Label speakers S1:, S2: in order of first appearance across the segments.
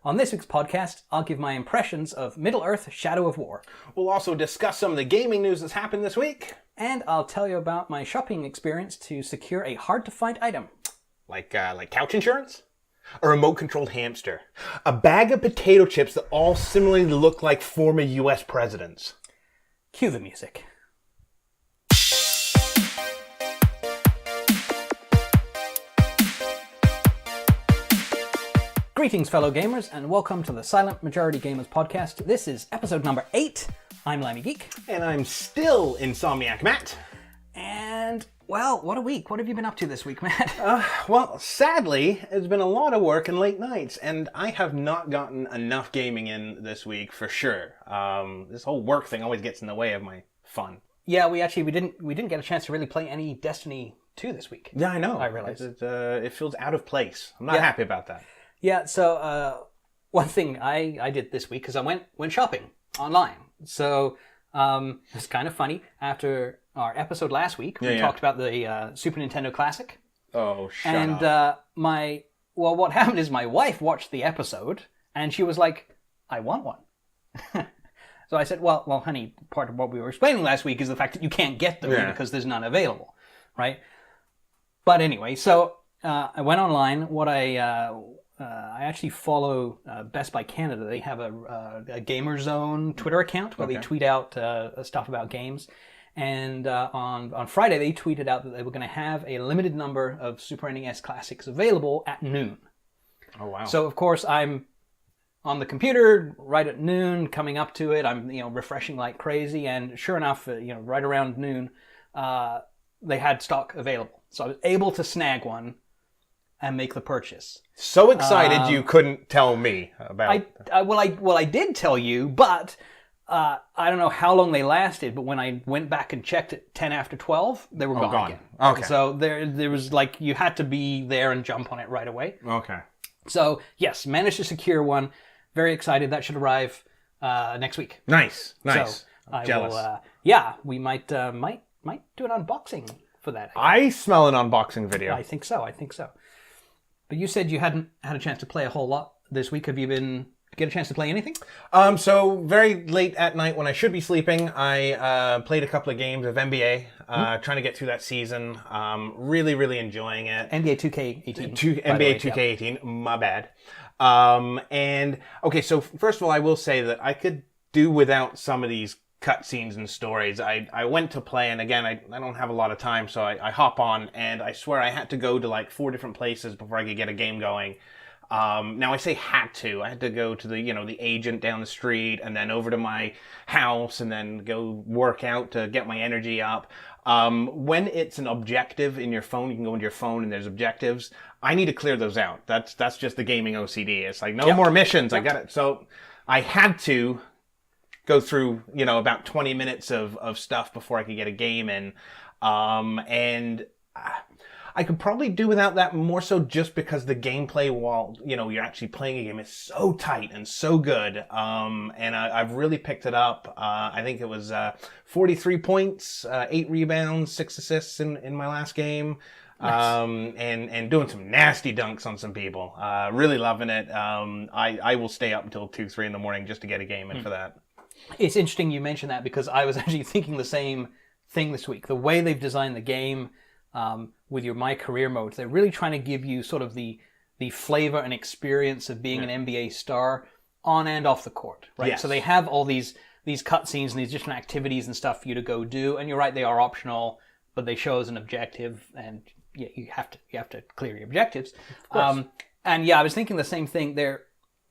S1: On this week's podcast, I'll give my impressions of Middle-earth: Shadow of War.
S2: We'll also discuss some of the gaming news that's happened this week.
S1: And I'll tell you about my shopping experience to secure a hard-to-find item.
S2: Like couch insurance? A remote-controlled hamster? A bag of potato chips that all similarly look like former U.S. presidents?
S1: Cue the music. Greetings, fellow gamers, and welcome to the Silent Majority Gamers podcast. This is episode number 8. I'm Limey Geek.
S2: And I'm still Insomniac Matt.
S1: And, well, what a week. What have you been up to this week, Matt?
S2: Well, sadly, it's been a lot of work and late nights, and I have not gotten enough gaming in this week for sure. This whole work thing always gets in the way of my fun.
S1: Yeah, we didn't get a chance to really play any Destiny 2 this week.
S2: Yeah, I know.
S1: I realize.
S2: It feels out of place. I'm not happy about that.
S1: Yeah, so one thing I did this week is I went shopping online. So it's kind of funny. After our episode last week, we talked about the Super Nintendo Classic.
S2: Oh, shut up.
S1: And what happened is my wife watched the episode and she was like, "I want one." So I said, well, honey, part of what we were explaining last week is the fact that you can't get them because there's none available, right? But anyway, so I went online. I actually follow Best Buy Canada. They have a Gamer Zone Twitter account where they tweet out stuff about games. And on Friday, they tweeted out that they were going to have a limited number of Super NES classics available at noon.
S2: Oh, wow.
S1: So, of course, I'm on the computer right at noon, coming up to it. I'm refreshing like crazy. And sure enough, right around noon, they had stock available. So I was able to snag one and make the purchase.
S2: So excited you couldn't tell me about.
S1: I did tell you, but I don't know how long they lasted. But when I went back and checked at 10 after 12, they were gone again.
S2: Okay.
S1: So there was you had to be there and jump on it right away.
S2: Okay.
S1: So yes, managed to secure one. Very excited. That should arrive next week.
S2: Nice.
S1: So
S2: I'm jealous.
S1: We might do an unboxing for that.
S2: I smell an unboxing video.
S1: I think so. But you said you hadn't had a chance to play a whole lot this week. Have you get a chance to play anything?
S2: So very late at night when I should be sleeping, I played a couple of games of NBA, trying to get through that season. Really, really enjoying it.
S1: NBA 2K18.
S2: NBA 2K18, my bad. And okay, so first of all, I will say that I could do without some of these cutscenes and stories. I went to play, and again, I don't have a lot of time, so I hop on, and I swear I had to go to 4 different places before I could get a game going. Now I say had to. I had to go to the agent down the street, and then over to my house, and then go work out to get my energy up. When it's an objective in your phone, you can go into your phone and there's objectives. I need to clear those out. That's just the gaming OCD. It's like no more missions. I got it. So I had to go through, about 20 minutes of stuff before I could get a game in. And I could probably do without that, more so just because the gameplay while, you're actually playing a game is so tight and so good. And I've really picked it up. I think it was 43 points, 8 rebounds, 6 assists in my last game. Nice. And doing some nasty dunks on some people. Really loving it. I will stay up until 2, 3 in the morning just to get a game in for that.
S1: It's interesting you mention that because I was actually thinking the same thing this week. The way they've designed the game with your My Career mode, they're really trying to give you sort of the flavor and experience of being an NBA star on and off the court, right?
S2: Yes.
S1: So they have all these cutscenes and these different activities and stuff for you to go do, and you're right, they are optional, but they show as an objective, and you have to clear your objectives.
S2: Of course.
S1: I was thinking the same thing.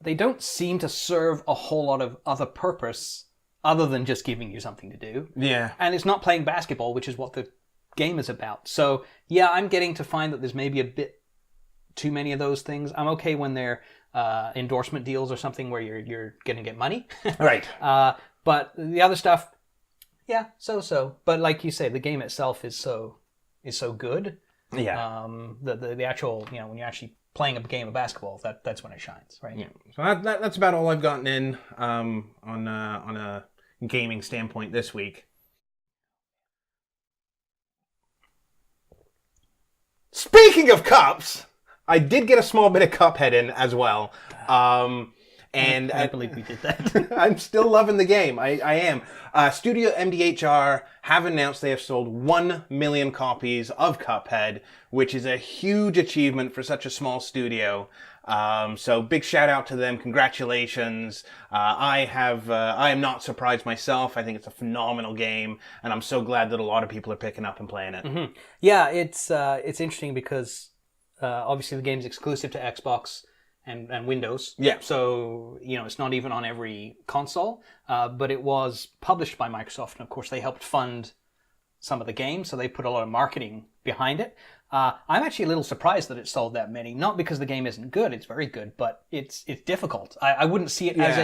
S1: They don't seem to serve a whole lot of other purpose other than just giving you something to do.
S2: Yeah.
S1: And it's not playing basketball, which is what the game is about. So, I'm getting to find that there's maybe a bit too many of those things. I'm okay when they're endorsement deals or something where you're going to get money.
S2: Right.
S1: But the other stuff, so. But like you say, the game itself is so good.
S2: Yeah.
S1: The actual, when you're actually playing a game of basketball, that's when it shines, right?
S2: Yeah. So that's about all I've gotten in on a gaming standpoint this week. Speaking of cups, I did get a small bit of Cuphead in as well. And
S1: I believe we did that.
S2: I'm still loving the game. I am. Studio MDHR have announced they have sold 1 million copies of Cuphead, which is a huge achievement for such a small studio. So big shout out to them. Congratulations. I am not surprised myself. I think it's a phenomenal game, and I'm so glad that a lot of people are picking up and playing it.
S1: Mm-hmm. Yeah, it's interesting because obviously the game's exclusive to Xbox and Windows.
S2: Yeah.
S1: So, it's not even on every console, but it was published by Microsoft, and of course they helped fund some of the game, so they put a lot of marketing behind it. I'm actually a little surprised that it sold that many, not because the game isn't good, it's very good, but it's difficult. I wouldn't see it as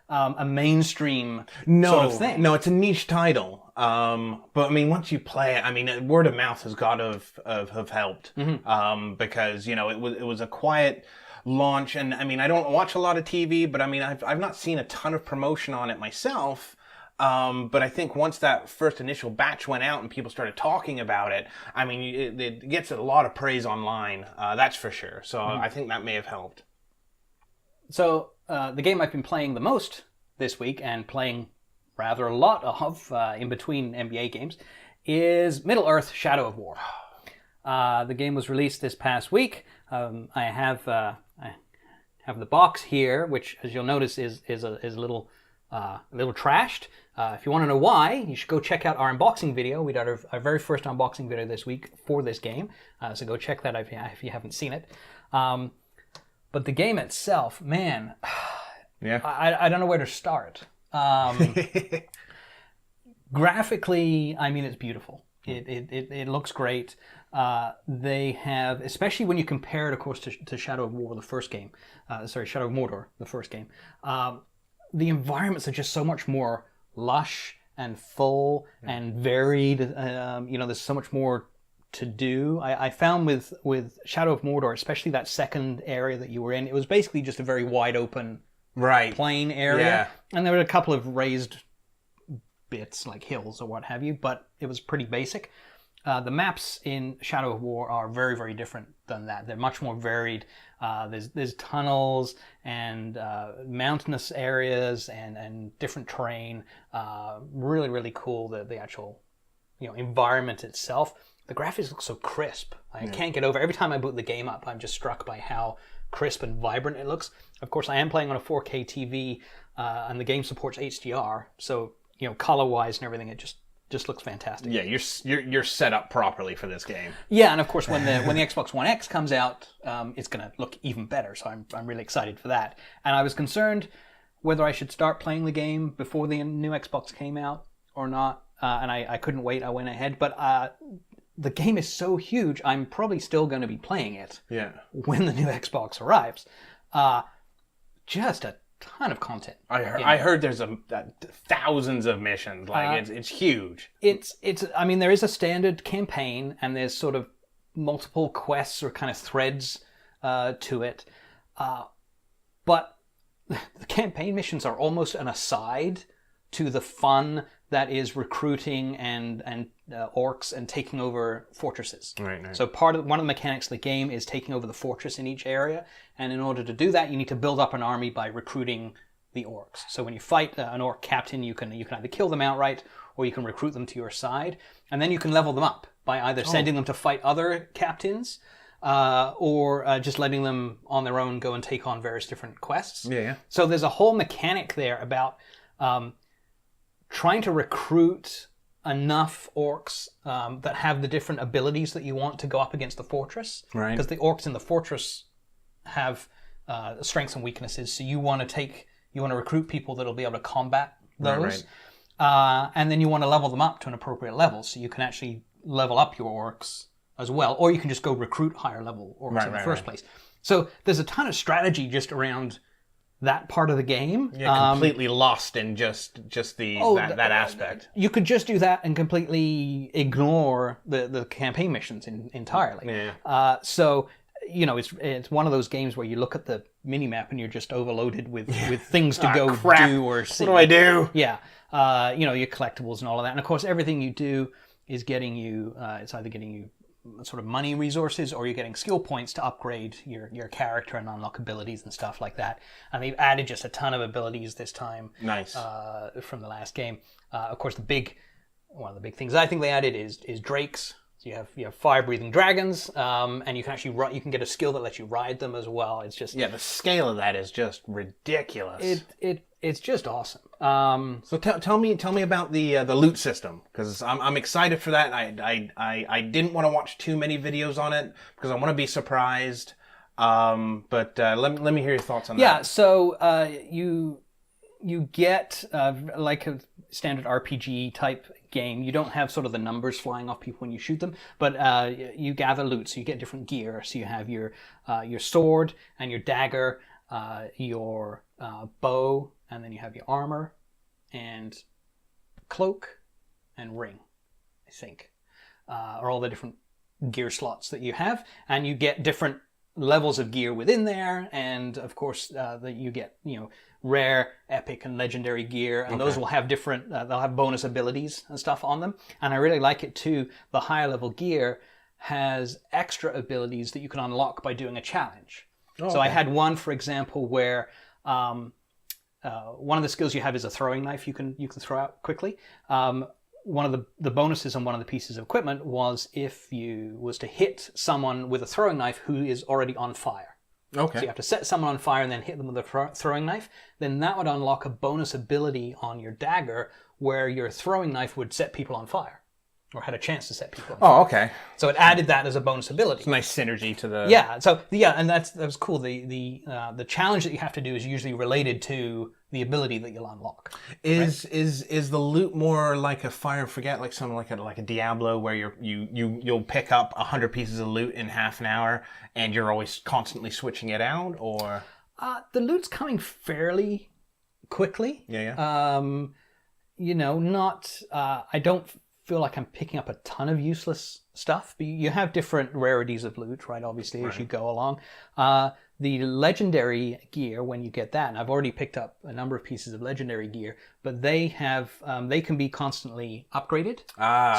S1: a mainstream sort of thing.
S2: No, it's a niche title. But I mean, once you play it, I mean, word of mouth has got to have helped. Mm-hmm. Because, it was a quiet launch, and I mean, I don't watch a lot of TV, but I mean, I've not seen a ton of promotion on it myself. But I think once that first initial batch went out and people started talking about it, I mean, it gets a lot of praise online. That's for sure. So I think that may have helped.
S1: So the game I've been playing the most this week, and playing rather a lot of in between NBA games, is Middle-earth: Shadow of War. The game was released this past week. I have the box here, which, as you'll notice, is a little trashed. If you want to know why, you should go check out our unboxing video. We did our very first unboxing video this week for this game, so go check that if you haven't seen it. But the game itself, man, I don't know where to start. Graphically, I mean, it's beautiful. It looks great. They have, especially when you compare it, of course, to Shadow of War, the first game. Shadow of Mordor, the first game. The environments are just so much more lush and full and varied. There's so much more to do. I found with Shadow of Mordor, especially that second area that you were in, it was basically just a very wide open plain area. Yeah. And there were a couple of raised bits like hills or what have you, but it was pretty basic. The maps in Shadow of War are very, very different than that. They're much more varied. There's tunnels and mountainous areas and different terrain. Really, really cool. The actual environment itself. The graphics look so crisp. I can't get over. Every time I boot the game up, I'm just struck by how crisp and vibrant it looks. Of course, I am playing on a 4K TV, and the game supports HDR. So color-wise and everything, it just looks fantastic.
S2: Yeah, you're set up properly for this game.
S1: Yeah, and of course when the Xbox One X comes out, it's going to look even better. So I'm really excited for that. And I was concerned whether I should start playing the game before the new Xbox came out or not. And I couldn't wait. I went ahead. But the game is so huge, I'm probably still going to be playing it.
S2: Yeah.
S1: When the new Xbox arrives. Just a ton of content.
S2: I heard there's thousands of missions. It's huge.
S1: It's I mean, there is a standard campaign, and there's sort of multiple quests or kind of threads to it. But the campaign missions are almost an aside to the fun that is recruiting and orcs and taking over fortresses.
S2: Right.
S1: So one of the mechanics of the game is taking over the fortress in each area, and in order to do that, you need to build up an army by recruiting the orcs. So when you fight an orc captain, you can either kill them outright, or you can recruit them to your side, and then you can level them up by either sending them to fight other captains, or just letting them on their own go and take on various different quests.
S2: Yeah.
S1: So there's a whole mechanic there about trying to recruit enough orcs that have the different abilities that you want to go up against the fortress.
S2: Right.
S1: Because the orcs in the fortress have strengths and weaknesses, so you want to recruit people that'll be able to combat those. Right. And then you want to level them up to an appropriate level, so you can actually level up your orcs as well, or you can just go recruit higher level orcs in the first place. So there's a ton of strategy just around that part of the game.
S2: Yeah, completely lost in just that aspect.
S1: You could just do that and completely ignore the campaign missions entirely.
S2: Yeah.
S1: So it's one of those games where you look at the minimap and you're just overloaded with things to go do or see.
S2: What do I do?
S1: Yeah. Your collectibles and all of that. And of course, everything you do is getting you, it's either getting you sort of money resources, or you're getting skill points to upgrade your character and unlock abilities and stuff like that. And they've added just a ton of abilities this time.
S2: Nice.
S1: From the last game. Of course, one of the big things I think they added is drakes. So you have fire-breathing dragons, and you can actually you can get a skill that lets you ride them as well. It's just
S2: the scale of that is just ridiculous.
S1: It's just awesome.
S2: So tell me about the loot system, because I'm excited for that. I didn't want to watch too many videos on it because I want to be surprised. But let me hear your thoughts on that.
S1: Yeah. So you get like a standard RPG type game. You don't have sort of the numbers flying off people when you shoot them, but you gather loot, so you get different gear. So you have your sword and your dagger, your bow, and then you have your armor and cloak and ring, I think, are all the different gear slots that you have, and you get different levels of gear within there, and of course you get rare, epic, and legendary gear, and those will have different they'll have bonus abilities and stuff on them. And I really like it too. The higher level gear has extra abilities that you can unlock by doing a challenge. So I had one, for example, where one of the skills you have is a throwing knife you can throw out quickly. One of the bonuses on one of the pieces of equipment was if you was to hit someone with a throwing knife who is already on fire.
S2: Okay.
S1: So you have to set someone on fire and then hit them with a throwing knife. Then that would unlock a bonus ability on your dagger where your throwing knife would set people on fire, or had a chance to set people on fire.
S2: Oh, okay.
S1: So it added that as a bonus ability.
S2: It's a nice synergy to the...
S1: Yeah. So and that was cool. The challenge that you have to do is usually related to the ability that you'll unlock.
S2: Is the loot more like a fire and forget, like something like a Diablo, where you'll pick up 100 pieces of loot in half an hour and you're always constantly switching it out, or?
S1: The loot's coming fairly quickly.
S2: Yeah.
S1: Not. I don't feel like I'm picking up a ton of useless stuff, but you have different rarities of loot, right? Obviously, as you go along. The legendary gear, when you get that, and I've already picked up a number of pieces of legendary gear, but they can be constantly upgraded.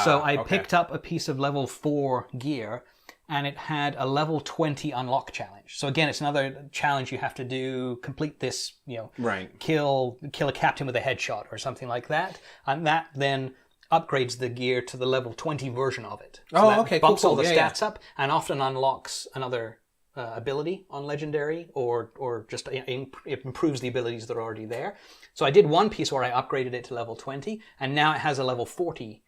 S1: So I picked up a piece of level 4 gear, and it had a level 20 unlock challenge. So again, it's another challenge you have to do, complete this, kill a captain with a headshot or something like that. And that then upgrades the gear to the level 20 version of it. So bumps all the stats up, and often unlocks another ability on legendary, or just it improves the abilities that are already there. So I did one piece where I upgraded it to level 20, and now it has a level 40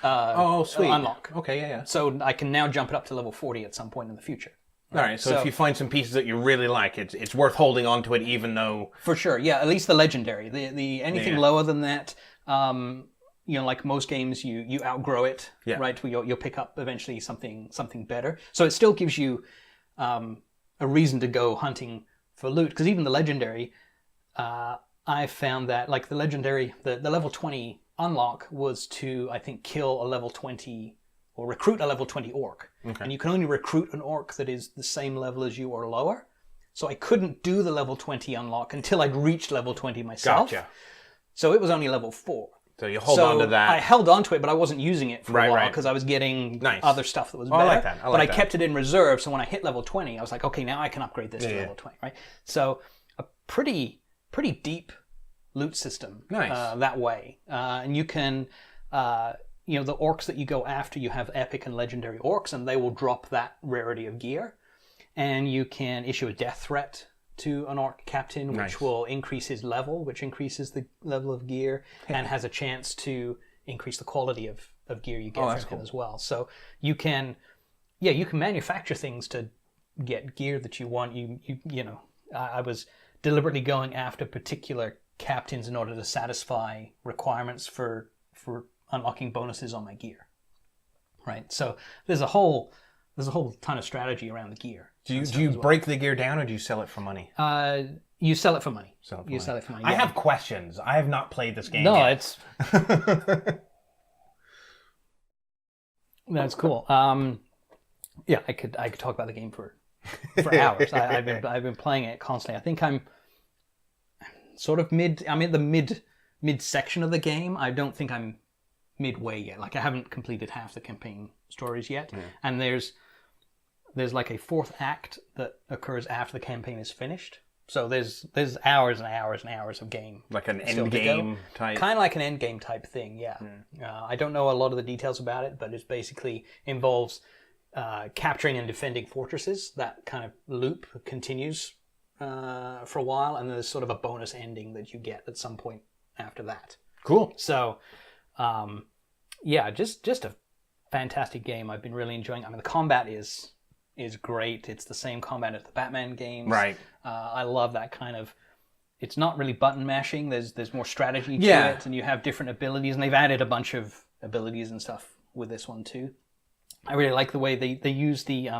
S2: sweet.
S1: unlock.
S2: Okay, yeah.
S1: So I can now jump it up to level 40 at some point in the future.
S2: All right, so if you find some pieces that you really like, it's worth holding on to it, even though...
S1: For sure, yeah, at least the legendary. The anything lower than that... like most games, you outgrow it, right? You'll pick up eventually something better. So it still gives you a reason to go hunting for loot, because even the legendary, I found that like the legendary, the level 20 unlock was to, I think, kill a level 20 or recruit a level 20 orc, and you can only recruit an orc that is the same level as you or lower. So I couldn't do the level 20 unlock until I'd reached level 20 myself.
S2: Gotcha.
S1: So it was only level 4.
S2: So you hold on to that.
S1: I held on to it, but I wasn't using it for a while because I was getting other stuff that was better.
S2: I like that.
S1: But I kept it in reserve, so when I hit level 20, I was like, okay, now I can upgrade this to level 20, right? So a pretty deep loot system that way. And you can, the orcs that you go after, you have epic and legendary orcs, and they will drop that rarity of gear. And you can issue a death threat to an orc captain, which will increase his level, which increases the level of gear, and has a chance to increase the quality of gear you get from him as well. So you can manufacture things to get gear that you want. I was deliberately going after particular captains in order to satisfy requirements for unlocking bonuses on my gear. Right. So there's a whole ton of strategy around the gear.
S2: Do you break the gear down, or do you sell it for money?
S1: You sell it for money.
S2: Sell it for money.
S1: Yeah.
S2: I have questions. I have not played this game
S1: yet.
S2: it's...
S1: That's cool. I could talk about the game for hours. I've been playing it constantly. I think I'm sort of I'm in the mid section of the game. I don't think I'm midway yet. Like I haven't completed half the campaign stories yet. And there's like a fourth act that occurs after the campaign is finished. So there's hours and hours and hours of game.
S2: Like an end game type?
S1: Kind of like an end game type thing, yeah. I don't know a lot of the details about it, but it basically involves capturing and defending fortresses. That kind of loop continues for a while, and there's sort of a bonus ending that you get at some point after that.
S2: Cool.
S1: So, just a fantastic game. I've been really enjoying it. I mean, the combat is great. It's the same combat as the Batman games.
S2: Right.
S1: I love that kind of... It's not really button mashing. There's more strategy to it, and you have different abilities, and they've added a bunch of abilities and stuff with this one too. I really like the way they use the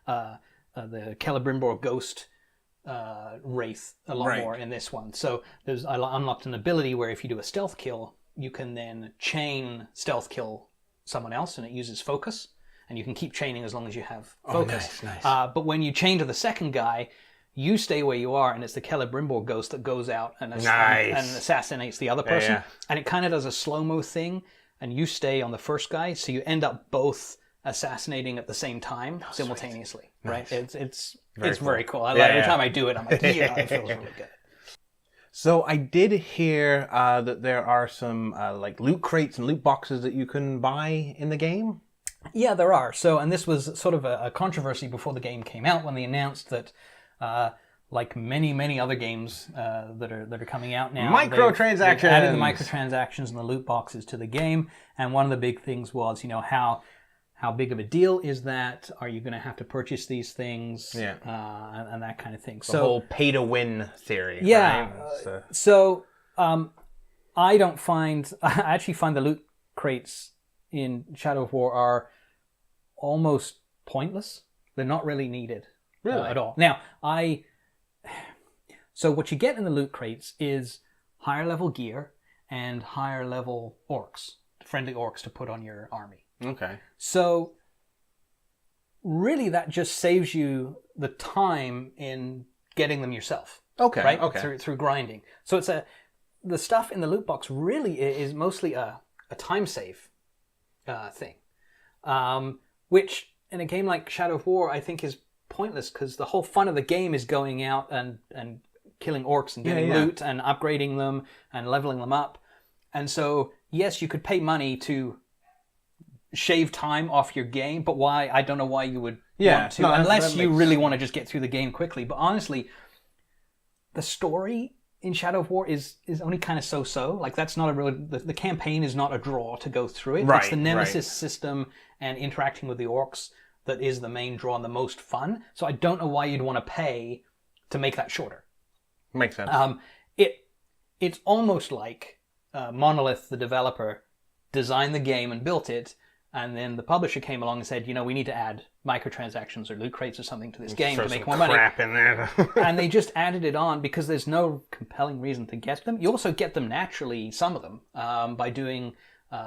S1: Celebrimbor Ghost Wraith a lot more in this one. So I unlocked an ability where if you do a stealth kill, you can then chain stealth kill someone else, and it uses focus. And you can keep chaining as long as you have focus.
S2: Nice.
S1: But when you chain to the second guy, you stay where you are, and it's the Celebrimbor ghost that goes out and assassinates the other person. Yeah. And it kind of does a slow-mo thing, and you stay on the first guy, so you end up both assassinating at the same time simultaneously. Right? Nice. It's very cool. Every time I do it, I'm like, it feels really good.
S2: So I did hear that there are some like loot crates and loot boxes that you can buy in the game.
S1: Yeah, there are. So, and this was sort of a controversy before the game came out when they announced that, like many other games that are coming out now,
S2: microtransactions.
S1: They've added the microtransactions and the loot boxes to the game. And one of the big things was, how big of a deal is that? Are you going to have to purchase these things? Yeah, and that kind of thing.
S2: The whole pay to win theory.
S1: Yeah. Right? I actually find the loot crates in Shadow of War are almost pointless. They're not really needed at all. Now, so what you get in the loot crates is higher level gear and higher level orcs, friendly orcs to put on your army.
S2: Okay.
S1: So really that just saves you the time in getting them yourself.
S2: Okay.
S1: Right?
S2: Okay.
S1: Through grinding. So the stuff in the loot box really is mostly a time save thing, which in a game like Shadow of War I think is pointless because the whole fun of the game is going out and killing orcs and getting loot and upgrading them and leveling them up. And so yes, you could pay money to shave time off your game, but why? I don't know why you would want to, unless you really want to just get through the game quickly. But honestly, the story in Shadow of War is only kind of so-so. Like, that's not a real... The campaign is not a draw to go through it. It's the Nemesis system and interacting with the orcs that is the main draw and the most fun. So I don't know why you'd want to pay to make that shorter.
S2: Makes sense.
S1: It's almost like Monolith, the developer, designed the game and built it, and then the publisher came along and said, we need to add microtransactions or loot crates or something to this game to make more money.
S2: Crap in there.
S1: And they just added it on because there's no compelling reason to get them. You also get them naturally, some of them, by doing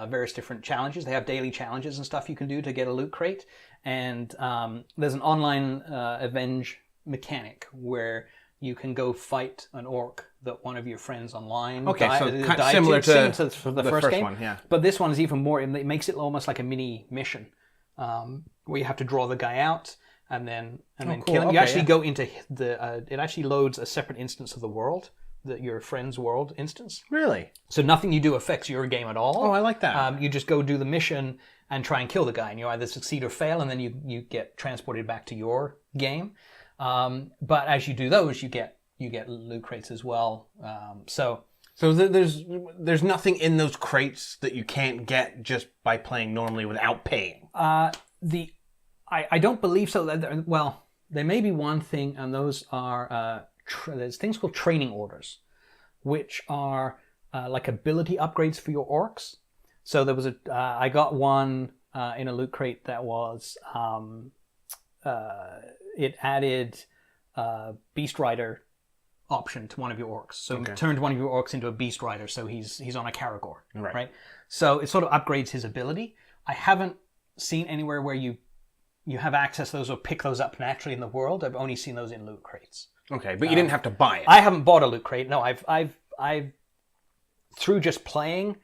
S1: various different challenges. They have daily challenges and stuff you can do to get a loot crate. And there's an online avenge mechanic where you can go fight an orc that one of your friends online
S2: died similar to
S1: the first game.
S2: One, yeah.
S1: But this one is even more, it makes it almost like a mini mission where you have to draw the guy out and then kill him. You actually go into it actually loads a separate instance of the world, your friend's world instance.
S2: Really?
S1: So nothing you do affects your game at all.
S2: Oh, I like that.
S1: You just go do the mission and try and kill the guy, and you either succeed or fail, and then you get transported back to your game. But as you do those, you get loot crates as well. So
S2: there's nothing in those crates that you can't get just by playing normally without paying.
S1: I don't believe so. Well, there may be one thing, and those are there's things called training orders, which are like ability upgrades for your orcs. So there was I got one in a loot crate that was it added Beast Rider option to one of your orcs. So it turned one of your orcs into a Beast Rider, so he's on a Karagor, right? So it sort of upgrades his ability. I haven't seen anywhere where you have access to those or pick those up naturally in the world. I've only seen those in loot crates.
S2: Okay, but you didn't have to buy it.
S1: I haven't bought a loot crate. No, I've through just playing,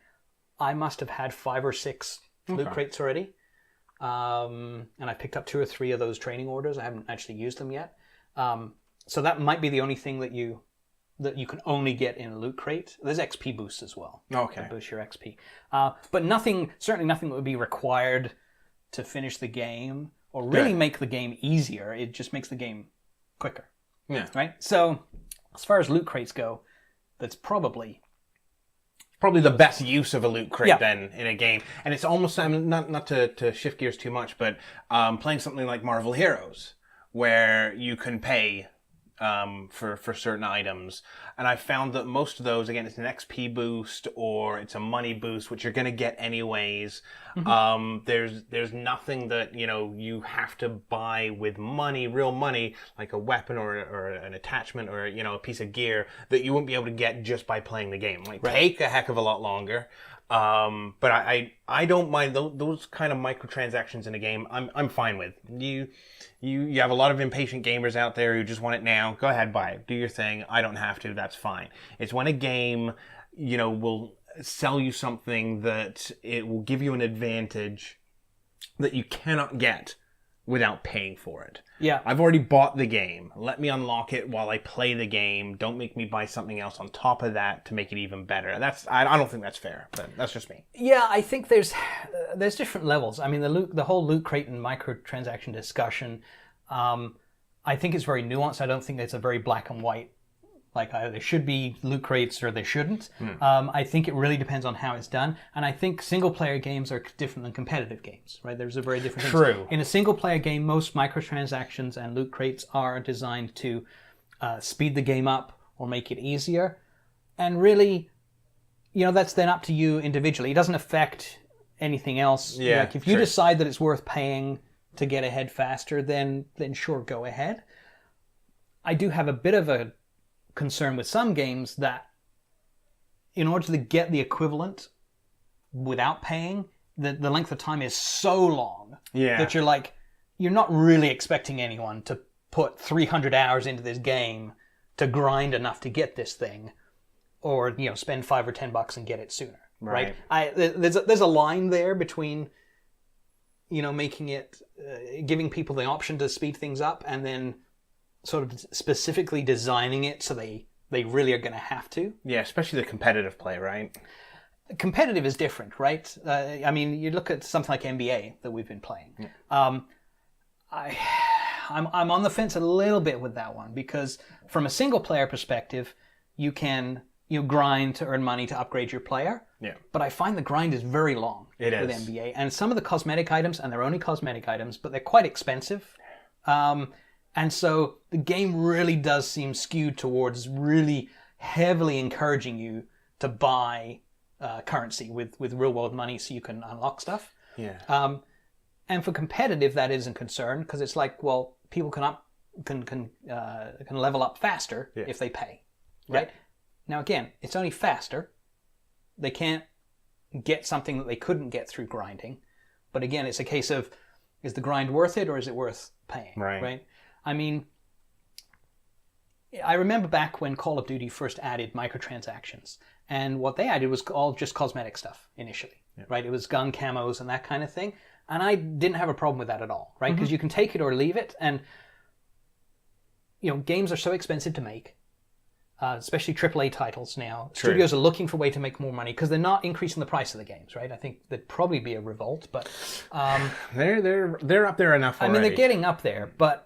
S1: I must have had 5 or 6 loot crates already. and I picked up 2 or 3 of those training orders. I haven't actually used them yet. So that might be the only thing that you can only get in a loot crate. There's XP boosts as well.
S2: Okay.
S1: To boost your XP. But certainly nothing that would be required to finish the game or really make the game easier. It just makes the game quicker.
S2: Yeah.
S1: Right? So as far as loot crates go, that's probably
S2: the best use of a loot crate then in a game. And it's almost, not to shift gears too much, but playing something like Marvel Heroes, where you can pay for certain items. And I found that most of those, again, it's an XP boost or it's a money boost, which you're going to get anyways. Mm-hmm. There's nothing that, you have to buy with money, real money, like a weapon or an attachment or, a piece of gear that you won't be able to get just by playing the game. Like, take a heck of a lot longer. But I don't mind those kind of microtransactions in a game. I'm fine with. You have a lot of impatient gamers out there who just want it now. Go ahead, buy it. Do your thing. I don't have to. That's fine. It's when a game, will sell you something that it will give you an advantage that you cannot get without paying for it.
S1: Yeah.
S2: I've already bought the game. Let me unlock it while I play the game. Don't make me buy something else on top of that to make it even better. I don't think that's fair, but that's just me.
S1: Yeah, I think there's different levels. I mean, the whole loot crate and microtransaction discussion, I think it's very nuanced. I don't think it's a very black and white, like there should be loot crates or they shouldn't. I think it really depends on how it's done. And I think single-player games are different than competitive games, right? There's a very different
S2: True.
S1: Things. In a single-player game, most microtransactions and loot crates are designed to speed the game up or make it easier. And really, that's then up to you individually. It doesn't affect anything else.
S2: Yeah,
S1: like if you decide that it's worth paying to get ahead faster, then sure, go ahead. I do have a bit of a concern with some games that in order to get the equivalent without paying, the length of time is so long that you're not really expecting anyone to put 300 hours into this game to grind enough to get this thing, or spend $5 or $10 and get it sooner. Right? There's a line there between making it giving people the option to speed things up and then sort of specifically designing it so they really are going to have to.
S2: Yeah, especially the competitive play, right?
S1: Competitive is different, right? I mean, you look at something like NBA that we've been playing. Yeah. I'm on the fence a little bit with that one because from a single player perspective, you can grind to earn money to upgrade your player.
S2: Yeah.
S1: But I find the grind is very long with
S2: is.
S1: NBA. And some of the cosmetic items, and they're only cosmetic items, but they're quite expensive. And so the game really does seem skewed towards really heavily encouraging you to buy currency with real world money so you can unlock stuff.
S2: Yeah.
S1: And for competitive, that isn't concerned because it's like, well, people can level up faster if they pay, right? Yeah. Now again, it's only faster. They can't get something that they couldn't get through grinding. But again, it's a case of, is the grind worth it or is it worth paying? Right? I mean, I remember back when Call of Duty first added microtransactions, and what they added was all just cosmetic stuff initially, right? It was gun camos and that kind of thing, and I didn't have a problem with that at all, right? Because you can take it or leave it, and games are so expensive to make, especially AAA titles now.
S2: True.
S1: Studios are looking for a way to make more money because they're not increasing the price of the games, right? I think there'd probably be a revolt, but
S2: they're up there enough already.
S1: I mean, they're getting up there, but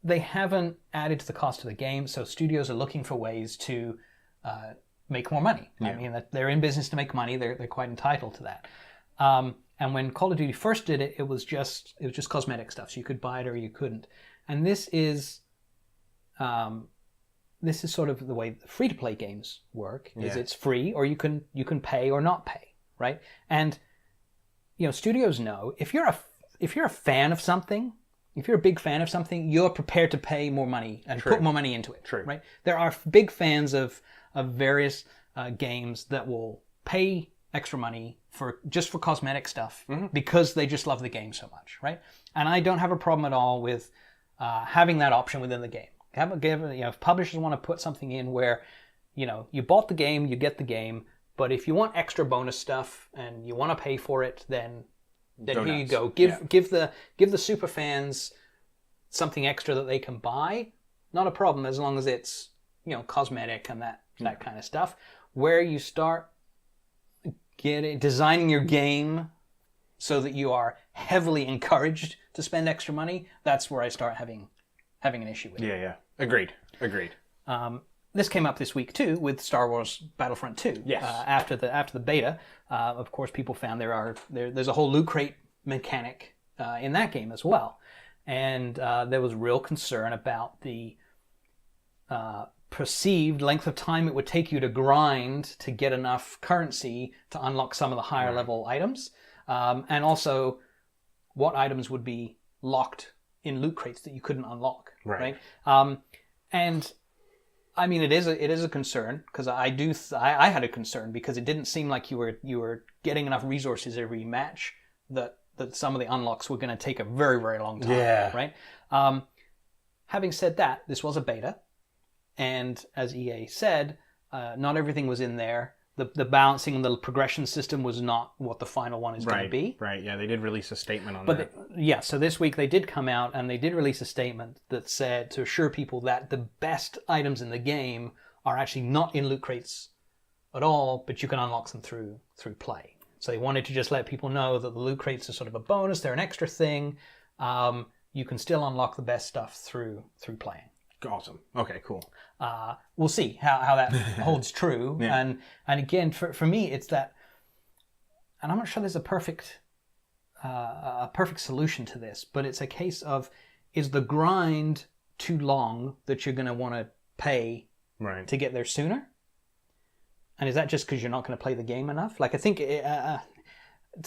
S1: they haven't added to the cost of the game, so studios are looking for ways to make more money. Yeah. I mean, they're in business to make money. They're quite entitled to that. And when Call of Duty first did it, it was just cosmetic stuff, so you could buy it or you couldn't. And this is sort of the way the free-to-play games work. Is it's free, or you can pay or not pay, right? And studios know if you're a fan of something. If you're a big fan of something, you're prepared to pay more money and put more money into it.
S2: True.
S1: Right? There are big fans of various games that will pay extra money for cosmetic stuff because they just love the game so much, right? And I don't have a problem at all with having that option within the game. If publishers want to put something in where, you bought the game, you get the game, but if you want extra bonus stuff and you want to pay for it, then then here you
S2: nuts.
S1: go. Give the super fans something extra that they can buy. Not a problem as long as it's cosmetic and that kind of stuff. Where you start designing your game so that you are heavily encouraged to spend extra money, that's where I start having an issue with it.
S2: Yeah. Agreed.
S1: This came up this week too with Star Wars Battlefront 2.
S2: Yes.
S1: After the beta, of course, people found there's a whole loot crate mechanic in that game as well, and there was real concern about the perceived length of time it would take you to grind to get enough currency to unlock some of the higher level items, and also what items would be locked in loot crates that you couldn't unlock. Right. And I mean, it is a concern because I had a concern because it didn't seem like you were getting enough resources every match that some of the unlocks were going to take a very, very long time.
S2: Yeah.
S1: Right. Having said that, this was a beta, and as EA said, not everything was in there. The balancing and the progression system was not what the final one is going to be.
S2: Right, yeah, they did release a statement on
S1: that. So this week they did come out and they did release a statement that said to assure people that the best items in the game are actually not in loot crates at all, but you can unlock them through play. So they wanted to just let people know that the loot crates are sort of a bonus, they're an extra thing. You can still unlock the best stuff through playing.
S2: Awesome. Okay, cool.
S1: We'll see how that holds true.
S2: Yeah.
S1: And again, for me, it's that, and I'm not sure there's a perfect solution to this, but it's a case of, is the grind too long that you're going to want to pay to get there sooner? And is that just because you're not going to play the game enough? Like, I think to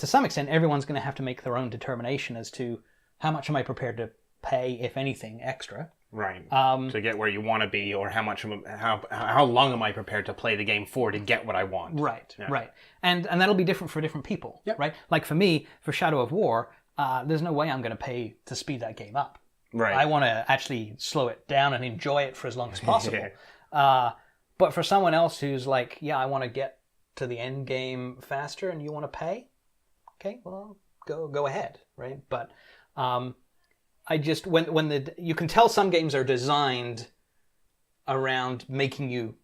S1: some extent, everyone's going to have to make their own determination as to how much am I prepared to pay, if anything, extra.
S2: Right. To get where you want to be, or how long am I prepared to play the game for to get what I want?
S1: Right. Yeah. Right. And that'll be different for different people.
S2: Yep.
S1: Right. Like for me, for Shadow of War, there's no way I'm going to pay to speed that game up.
S2: Right.
S1: I want to actually slow it down and enjoy it for as long as possible. But for someone else who's like, yeah, I want to get to the end game faster, and you want to pay, okay, well, go ahead. Right. But I just you can tell some games are designed around making you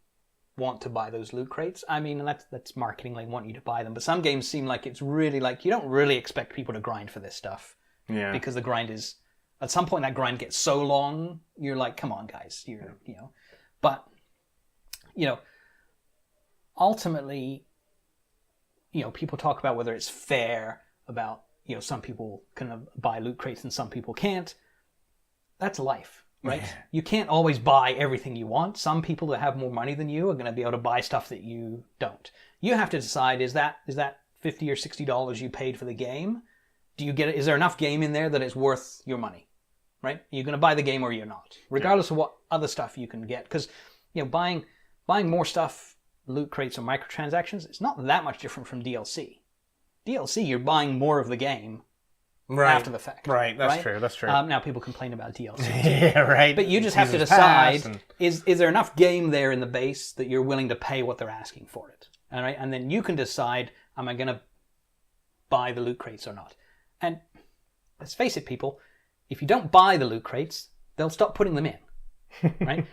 S1: want to buy those loot crates. I mean, that's marketing. They want you to buy them, but some games seem like it's really like you don't really expect people to grind for this stuff.
S2: Yeah.
S1: Because the grind is at some point that grind gets so long, you're like, come on, guys, But ultimately, people talk about whether it's fair about. Some people can buy loot crates and some people can't. That's life, right? Yeah. You can't always buy everything you want. Some people that have more money than you are going to be able to buy stuff that you don't. You have to decide, is that $50 or $60 you paid for the game? Is there enough game in there that it's worth your money, right? You're going to buy the game or you're not, regardless of what other stuff you can get. Because, buying more stuff, loot crates or microtransactions, it's not that much different from DLC. DLC, you're buying more of the game after the fact.
S2: Right, that's true.
S1: Now people complain about DLC.
S2: Yeah, right.
S1: But you just have to decide, is there enough game there in the base that you're willing to pay what they're asking for it? All right, and then you can decide, am I going to buy the loot crates or not? And let's face it, people, if you don't buy the loot crates, they'll stop putting them in. Right?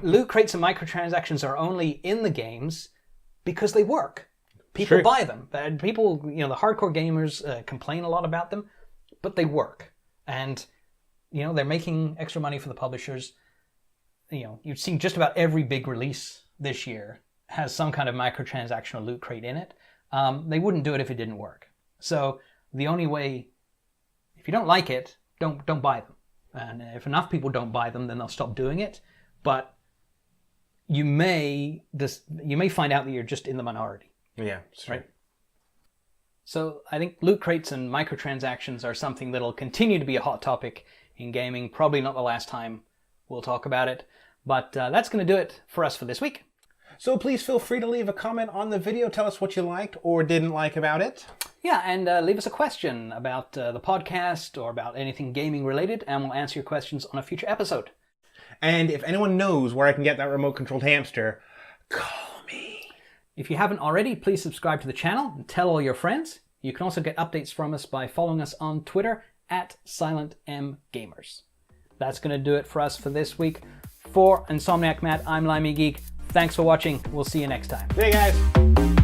S1: Loot crates and microtransactions are only in the games because they work. People buy them. People, the hardcore gamers complain a lot about them, but they work. And, they're making extra money for the publishers. You've seen just about every big release this year has some kind of microtransaction or loot crate in it. They wouldn't do it if it didn't work. So the only way, if you don't like it, don't buy them. And if enough people don't buy them, then they'll stop doing it. But you may find out that you're just in the minority.
S2: Yeah, that's right.
S1: So I think loot crates and microtransactions are something that'll continue to be a hot topic in gaming. Probably not the last time we'll talk about it. But that's going to do it for us for this week.
S2: So please feel free to leave a comment on the video. Tell us what you liked or didn't like about it.
S1: Yeah, and leave us a question about the podcast or about anything gaming related, and we'll answer your questions on a future episode.
S2: And if anyone knows where I can get that remote-controlled hamster, call me.
S1: If you haven't already, please subscribe to the channel and tell all your friends. You can also get updates from us by following us on Twitter at SilentMGamers. That's going to do it for us for this week. For Insomniac Matt, I'm Limey Geek. Thanks for watching. We'll see you next time.
S2: See you guys.